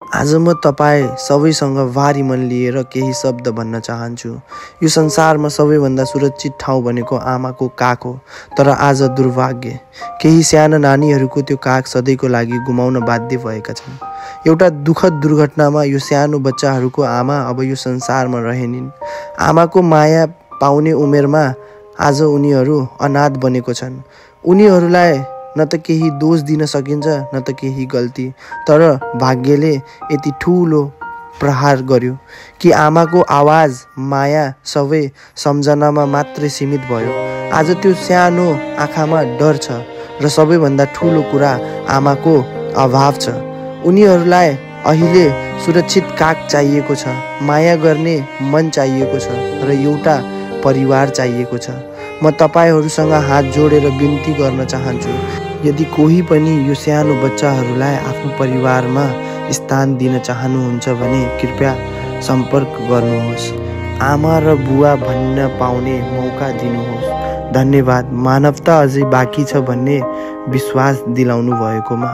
आज म तपाईँ सबैसँग भारी मन लिएर केही शब्द भन्न चाहन्छु। यो संसारमा सबैभन्दा सुरक्षित ठाउँ भनेको आमाको काख हो। तर आज दुर्भाग्य, केही साना नानीहरूको त्यो काख सधैँको लागि गुमाउन बाध्य भएका छन्। एउटा दुःखद दुर्घटनामा यो सानो बच्चाहरूको आमा अब यो संसारमा रहेनन्। आमाको माया पाउने उमेरमा आज उनीहरू अनाथ बनेको छन्। उनीहरूलाई न त केही दोष दिन सकिन्छ, न त केही गल्ती। तर भाग्यले यति ठुलो प्रहार गर्यो कि आमाको आवाज, माया सबै सम्झनामा मात्रै सीमित भयो। आज त्यो सानो आँखामा डर छ र सबैभन्दा ठुलो कुरा आमाको अभाव छ। उनीहरूलाई अहिले सुरक्षित काख चाहिएको छ, माया गर्ने मन चाहिएको छ र एउटा परिवार चाहिएको छ। म तपाईहरूसँग हात जोडेर बिन्ती गर्न चाहन्छु, यदि कोही पनि यो सानो बच्चाहरूलाई आफ्नो परिवारमा स्थान दिन चाहनुहुन्छ भने कृपया सम्पर्क गर्नुहोस्। आमा र बुवा भन्न पाउने मौका दिनुहोस्। धन्यवाद। मानवता अझै बाँकी छ भन्ने विश्वास दिलाउनु भएकोमा।